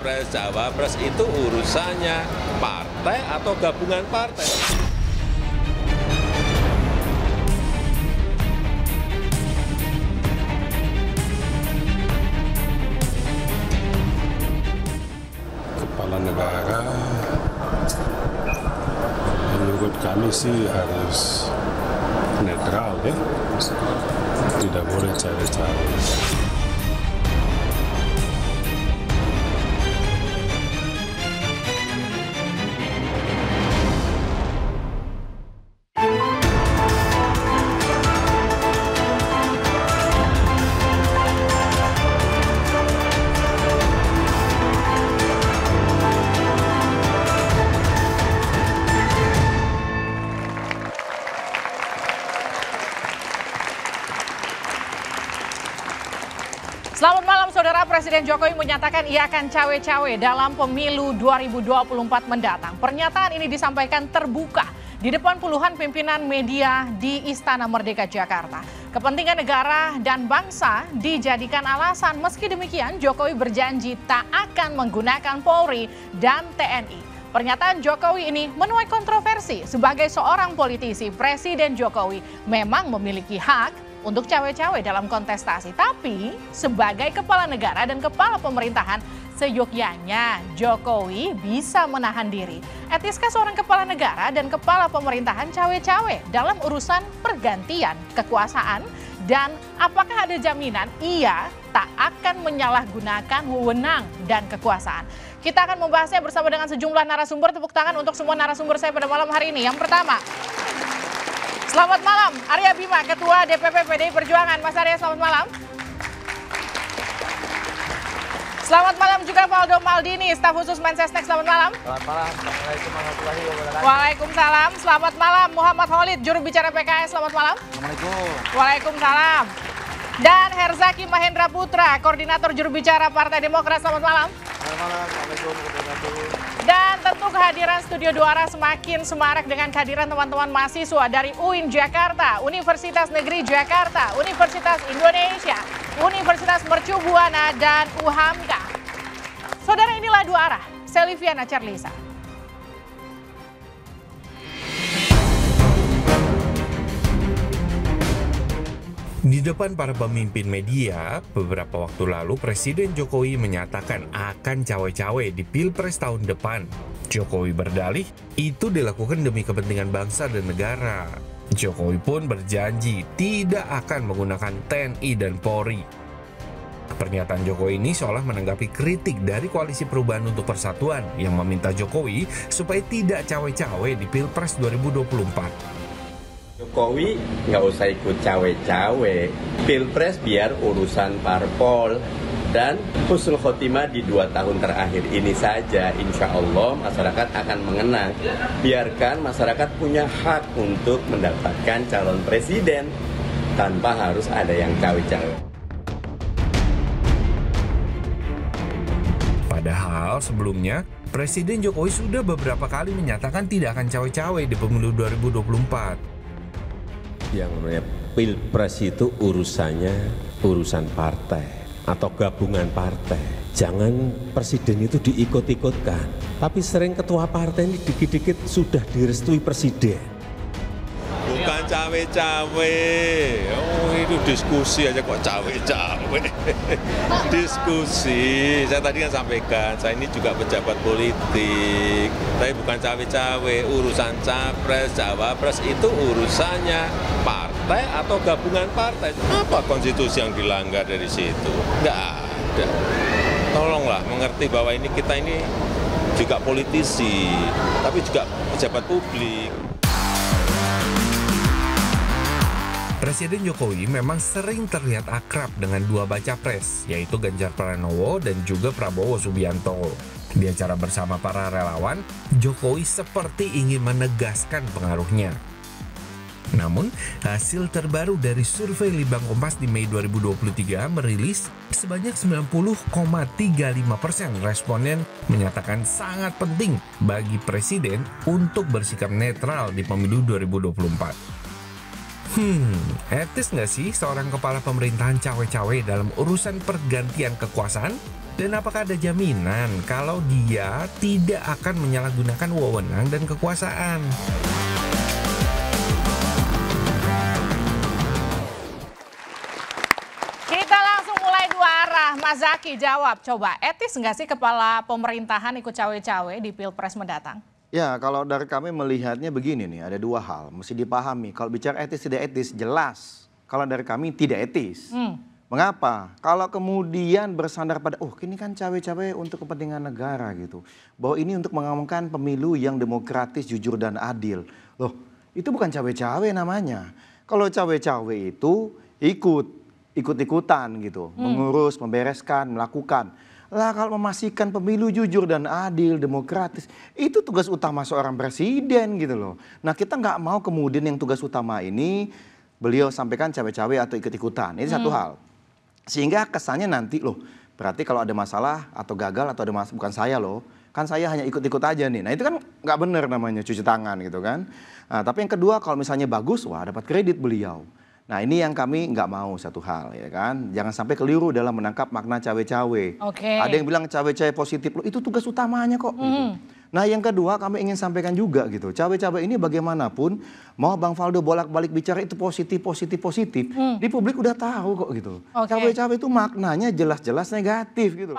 capres, cawapres itu urusannya partai atau gabungan partai. Kepala negara menurut kami sih harus netral ya, tidak boleh cawe-cawe. Selamat malam, Saudara. Presiden Jokowi menyatakan ia akan cawe-cawe dalam pemilu 2024 mendatang. Pernyataan ini disampaikan terbuka di depan puluhan pimpinan media di Istana Merdeka Jakarta. Kepentingan negara dan bangsa dijadikan alasan. Meski demikian, Jokowi berjanji tak akan menggunakan Polri dan TNI. Pernyataan Jokowi ini menuai kontroversi. Sebagai seorang politisi, Presiden Jokowi memang memiliki hak untuk cawe-cawe dalam kontestasi. Tapi sebagai kepala negara dan kepala pemerintahan, seyogyanya Jokowi bisa menahan diri. Etiskah seorang kepala negara dan kepala pemerintahan cawe-cawe dalam urusan pergantian kekuasaan? Dan apakah ada jaminan ia tak akan menyalahgunakan wewenang dan kekuasaan? Kita akan membahasnya bersama dengan sejumlah narasumber. Tepuk tangan untuk semua narasumber saya pada malam hari ini. Yang pertama, selamat malam, Arya Bima, Ketua DPP PDI Perjuangan. Mas Arya, selamat malam. Selamat malam juga Valdo Maldini, staf khusus Mensesnek. Selamat malam. Selamat malam. Assalamualaikum warahmatullahi wabarakatuh. Waalaikumsalam. Selamat malam, Muhammad Khalid, juru bicara PKS. Selamat malam. Assalamualaikum. Waalaikumsalam. Dan Herzaki Mahendra Putra, koordinator juru bicara Partai Demokrat. Selamat malam. Selamat malam. Assalamualaikum warahmatullahi wabarakatuh. Dan tentu kehadiran Studio Duara semakin semarak dengan kehadiran teman-teman mahasiswa dari UIN Jakarta, Universitas Negeri Jakarta, Universitas Indonesia, Universitas Mercu Buana, dan UHAMKA. Saudara, inilah Dua Arah, saya Liviana Charlisa. Di depan para pemimpin media, beberapa waktu lalu Presiden Jokowi menyatakan akan cawe-cawe di Pilpres tahun depan. Jokowi berdalih, itu dilakukan demi kepentingan bangsa dan negara. Jokowi pun berjanji tidak akan menggunakan TNI dan Polri. Pernyataan Jokowi ini seolah menanggapi kritik dari Koalisi Perubahan untuk Persatuan yang meminta Jokowi supaya tidak cawe-cawe di Pilpres 2024. Jokowi nggak usah ikut cawe-cawe, Pilpres biar urusan parpol, dan husnul khotimah di 2 tahun terakhir ini saja, insya Allah masyarakat akan mengenang. Biarkan masyarakat punya hak untuk mendapatkan calon presiden tanpa harus ada yang cawe-cawe. Padahal sebelumnya, Presiden Jokowi sudah beberapa kali menyatakan tidak akan cawe-cawe di pemilu 2024. Yang namanya Pilpres itu urusan partai atau gabungan partai. Jangan presiden itu diikut-ikutkan. Tapi sering ketua partai ini dikit-dikit sudah direstui presiden. Bukan cawe-cawe. Oh, itu diskusi aja kok cawe-cawe. Diskusi. Saya tadi kan sampaikan, saya ini juga pejabat politik. Tapi bukan cawe-cawe. Urusan capres, cawapres itu urusannya partai atau gabungan partai. Apa konstitusi yang dilanggar dari situ? Nggak ada. Tolonglah mengerti bahwa kita ini juga politisi, tapi juga pejabat publik. Presiden Jokowi memang sering terlihat akrab dengan dua baca pres, yaitu Ganjar Pranowo dan juga Prabowo Subianto. Di acara bersama para relawan, Jokowi seperti ingin menegaskan pengaruhnya. Namun, hasil terbaru dari survei Litbang Kompas di Mei 2023 merilis sebanyak 90,35% responden menyatakan sangat penting bagi presiden untuk bersikap netral di pemilu 2024. Etis nggak sih seorang kepala pemerintahan cawe-cawe dalam urusan pergantian kekuasaan? Dan apakah ada jaminan kalau dia tidak akan menyalahgunakan wewenang dan kekuasaan? Kita langsung mulai dua arah. Mas Zaky jawab, coba etis nggak sih kepala pemerintahan ikut cawe-cawe di Pilpres mendatang? Ya, kalau dari kami melihatnya begini nih, ada dua hal mesti dipahami. Kalau bicara etis tidak etis, jelas. Kalau dari kami tidak etis. Mengapa? Kalau kemudian bersandar pada, oh ini kan cawe-cawe untuk kepentingan negara gitu. Bahwa ini untuk mengamankan pemilu yang demokratis, jujur dan adil. Loh, itu bukan cawe-cawe namanya. Kalau cawe-cawe itu ikut-ikutan gitu. Mengurus, membereskan, melakukan. Lah kalau memastikan pemilu jujur dan adil, demokratis, itu tugas utama seorang presiden gitu loh. Nah kita nggak mau kemudian yang tugas utama ini beliau sampaikan cawe-cawe atau ikut-ikutan. Ini satu hal. Sehingga kesannya nanti loh, berarti kalau ada masalah atau gagal atau ada masalah, bukan saya loh. Kan saya hanya ikut-ikut aja nih. Nah itu kan nggak benar namanya, cuci tangan gitu kan. Nah, tapi yang kedua kalau misalnya bagus, wah dapat kredit beliau. Nah ini yang kami nggak mau satu hal ya kan. Jangan sampai keliru dalam menangkap makna cawe-cawe. Ada yang bilang cawe-cawe positif, loh itu tugas utamanya kok. Gitu. Nah yang kedua kami ingin sampaikan juga gitu. Cawe-cawe ini bagaimanapun, mau Bang Faldo bolak-balik bicara itu positif. Di publik udah tahu kok gitu. Cawe-cawe itu maknanya jelas-jelas negatif gitu.